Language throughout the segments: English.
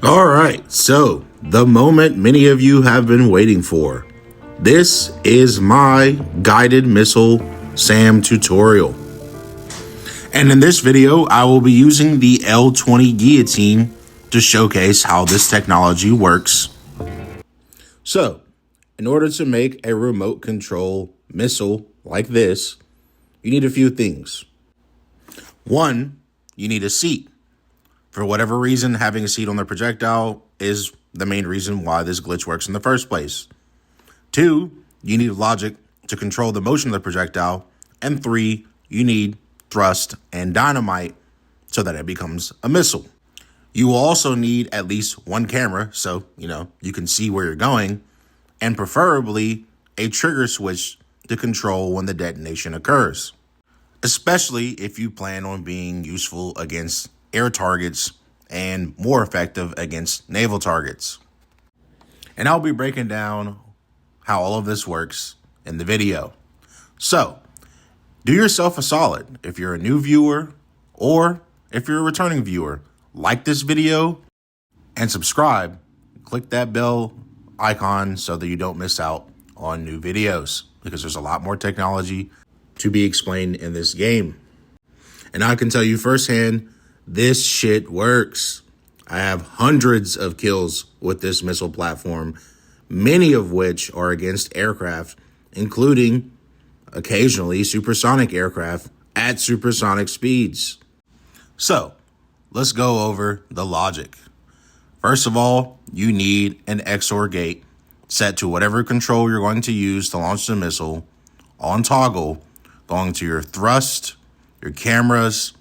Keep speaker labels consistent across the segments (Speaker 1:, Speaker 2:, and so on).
Speaker 1: All right, so the moment many of you have been waiting for. This is my guided missile SAM tutorial. And in this video, I will be using the L-20 Guillotine to showcase how this technology works. So, in order to make a remote control missile like this, you need a few things. One, you need a seat. For whatever reason, having a seat on the projectile is the main reason why this glitch works in the first place. Two, you need logic to control the motion of the projectile. And three, you need thrust and dynamite so that it becomes a missile. You will also need at least one camera so, you can see where you're going, and preferably a trigger switch to control when the detonation occurs, especially if you plan on being useful against air targets and more effective against naval targets. And I'll be breaking down how all of this works in the video. So, do yourself a solid. If you're a new viewer or if you're a returning viewer, like this video and subscribe. Click that bell icon so that you don't miss out on new videos, because there's a lot more technology to be explained in this game. And I can tell you firsthand, this shit works. I have hundreds of kills with this missile platform, many of which are against aircraft, including occasionally supersonic aircraft at supersonic speeds. So, let's go over the logic. First of all, you need an XOR gate set to whatever control you're going to use to launch the missile on toggle, going to your thrust, your cameras,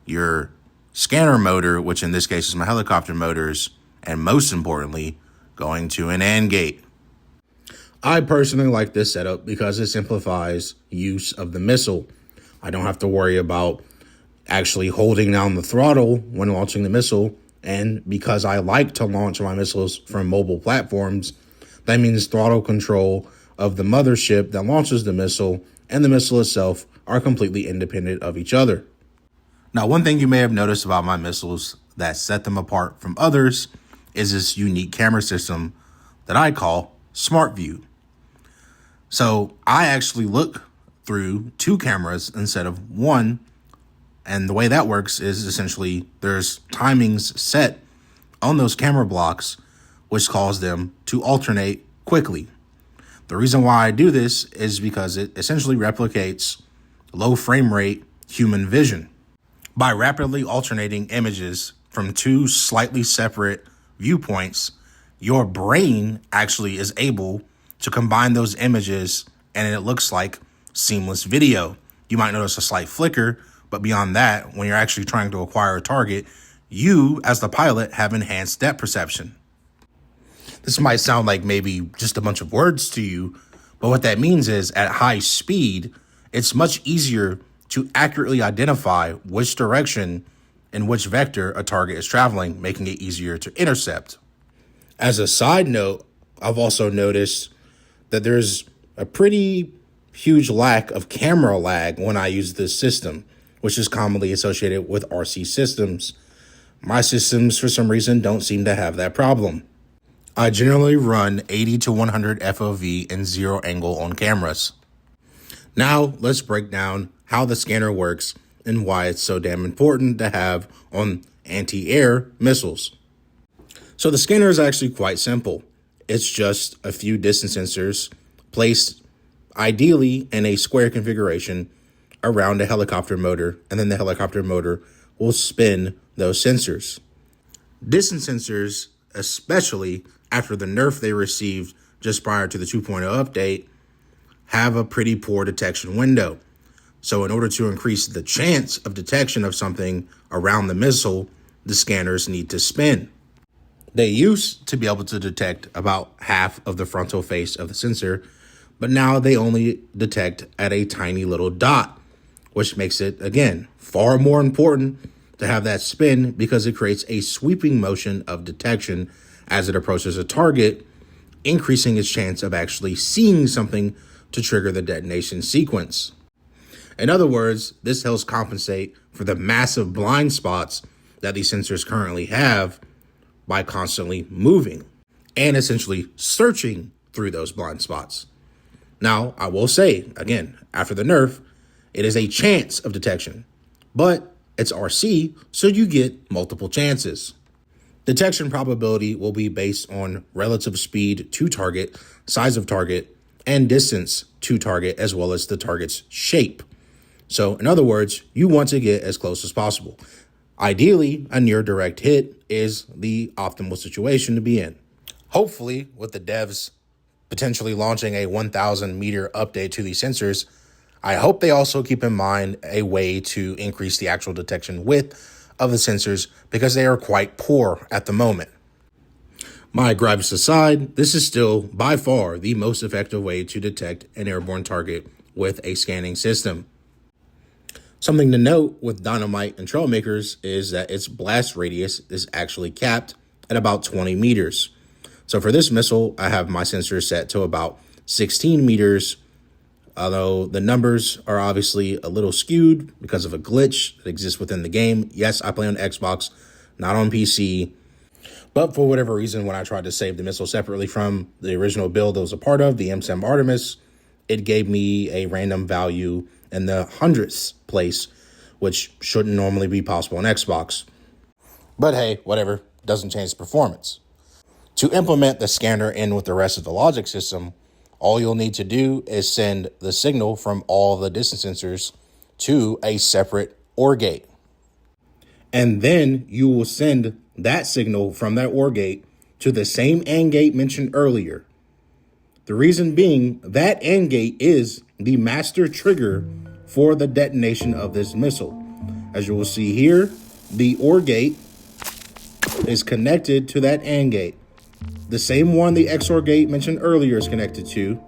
Speaker 1: your scanner motor, which in this case is my helicopter motors, and most importantly, going to an AND gate. I personally like this setup because it simplifies use of the missile. I don't have to worry about actually holding down the throttle when launching the missile, and because I like to launch my missiles from mobile platforms, that means throttle control of the mothership that launches the missile and the missile itself are completely independent of each other. Now, one thing you may have noticed about my missiles that set them apart from others is this unique camera system that I call Smart View. So I actually look through two cameras instead of one. And the way that works is essentially there's timings set on those camera blocks, which cause them to alternate quickly. The reason why I do this is because it essentially replicates low frame rate human vision. By rapidly alternating images from two slightly separate viewpoints, your brain actually is able to combine those images and it looks like seamless video. You might notice a slight flicker, but beyond that, when you're actually trying to acquire a target, you, as the pilot, have enhanced depth perception. This might sound like maybe just a bunch of words to you, but what that means is at high speed, it's much easier to accurately identify which direction and which vector a target is traveling, making it easier to intercept. As a side note, I've also noticed that there's a pretty huge lack of camera lag when I use this system, which is commonly associated with RC systems. My systems, for some reason, don't seem to have that problem. I generally run 80 to 100 FOV and zero angle on cameras. Now, let's break down how the scanner works and why it's so damn important to have on anti-air missiles. So the scanner is actually quite simple. It's just a few distance sensors placed ideally in a square configuration around a helicopter motor, and then the helicopter motor will spin those sensors. Distance sensors, especially after the nerf they received just prior to the 2.0 update, have a pretty poor detection window. So in order to increase the chance of detection of something around the missile, the scanners need to spin. They used to be able to detect about half of the frontal face of the sensor, but now they only detect at a tiny little dot, which makes it, again, far more important to have that spin because it creates a sweeping motion of detection as it approaches a target, increasing its chance of actually seeing something to trigger the detonation sequence. In other words, this helps compensate for the massive blind spots that these sensors currently have by constantly moving and essentially searching through those blind spots. Now, I will say, again, after the nerf, it is a chance of detection, but it's RC, so you get multiple chances. Detection probability will be based on relative speed to target, size of target, and distance to target, as well as the target's shape. So in other words, you want to get as close as possible. Ideally, a near direct hit is the optimal situation to be in. Hopefully, with the devs potentially launching a 1,000 meter update to these sensors, I hope they also keep in mind a way to increase the actual detection width of the sensors, because they are quite poor at the moment. My gripes aside, this is still by far the most effective way to detect an airborne target with a scanning system. Something to note with Dynamite and Trailmakers is that its blast radius is actually capped at about 20 meters. So for this missile, I have my sensor set to about 16 meters, although the numbers are obviously a little skewed because of a glitch that exists within the game. Yes, I play on Xbox, not on PC. But for whatever reason, when I tried to save the missile separately from the original build that was a part of, the MSAM Artemis, it gave me a random value in the hundredths place, which shouldn't normally be possible on Xbox. But hey, whatever, doesn't change the performance. To implement the scanner in with the rest of the logic system, all you'll need to do is send the signal from all the distance sensors to a separate OR gate. And then you will send that signal from that OR gate to the same AND gate mentioned earlier. The reason being, that AND gate is the master trigger for the detonation of this missile. As you will see here, the OR gate is connected to that AND gate. The same one the XOR gate mentioned earlier is connected to.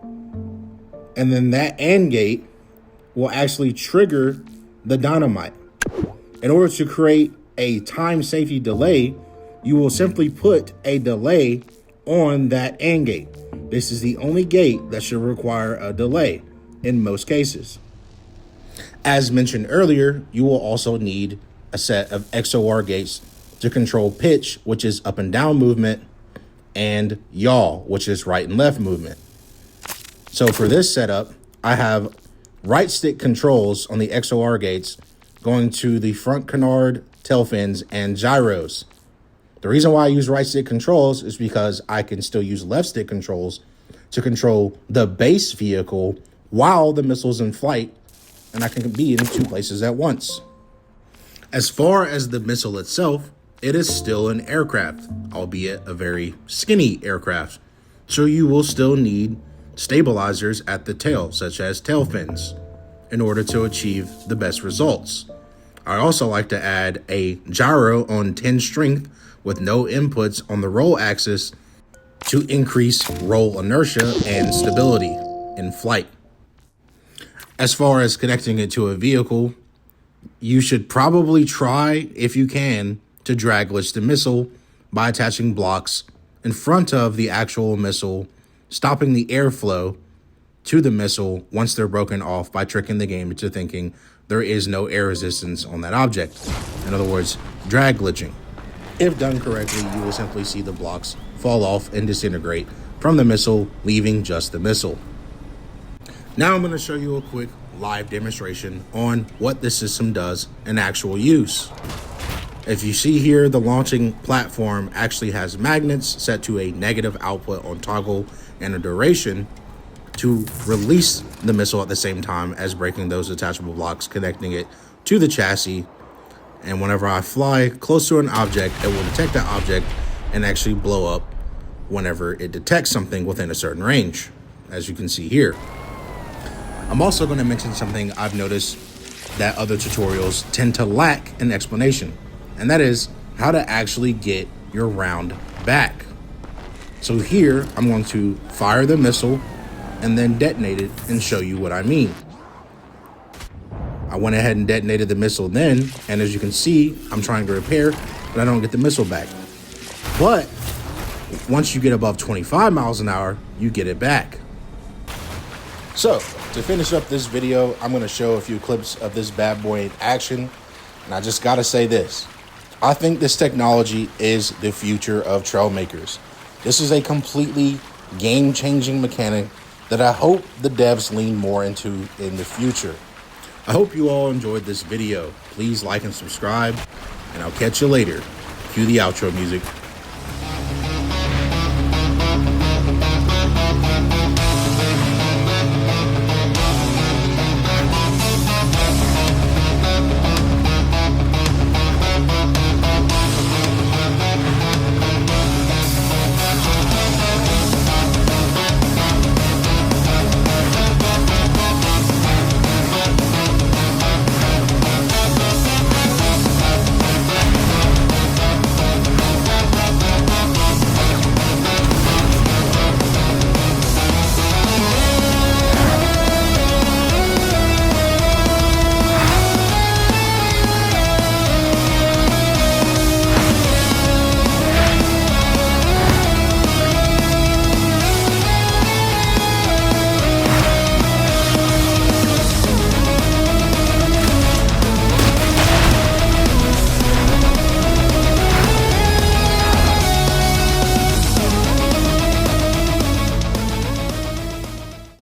Speaker 1: And then that AND gate will actually trigger the dynamite. In order to create a time safety delay, you will simply put a delay on that AND gate. This is the only gate that should require a delay in most cases. As mentioned earlier, you will also need a set of XOR gates to control pitch, which is up and down movement, and yaw, which is right and left movement. So for this setup, I have right stick controls on the XOR gates going to the front canard, tail fins, and gyros. The reason why I use right stick controls is because I can still use left stick controls to control the base vehicle while the missile's in flight, and I can be in two places at once. As far as the missile itself, it is still an aircraft, albeit a very skinny aircraft. So you will still need stabilizers at the tail, such as tail fins, in order to achieve the best results. I also like to add a gyro on 10 strength with no inputs on the roll axis to increase roll inertia and stability in flight. As far as connecting it to a vehicle, you should probably try, if you can, to drag glitch the missile by attaching blocks in front of the actual missile, stopping the airflow to the missile once they're broken off by tricking the game into thinking there is no air resistance on that object. In other words, drag glitching. If done correctly, you will simply see the blocks fall off and disintegrate from the missile, leaving just the missile. Now I'm going to show you a quick live demonstration on what this system does in actual use. If you see here, the launching platform actually has magnets set to a negative output on toggle and a duration to release the missile at the same time as breaking those attachable blocks, connecting it to the chassis. And whenever I fly close to an object, it will detect that object and actually blow up whenever it detects something within a certain range, as you can see here. I'm also going to mention something I've noticed that other tutorials tend to lack an explanation, and that is how to actually get your round back. So here, I'm going to fire the missile and then detonate it and show you what I mean. I went ahead and detonated the missile then, and as you can see, I'm trying to repair, but I don't get the missile back. But once you get above 25 miles an hour, you get it back. So to finish up this video, I'm going to show a few clips of this bad boy in action. And I just got to say this. I think this technology is the future of Trailmakers. This is a completely game-changing mechanic that I hope the devs lean more into in the future. I hope you all enjoyed this video. Please like and subscribe, and I'll catch you later. Cue the outro music.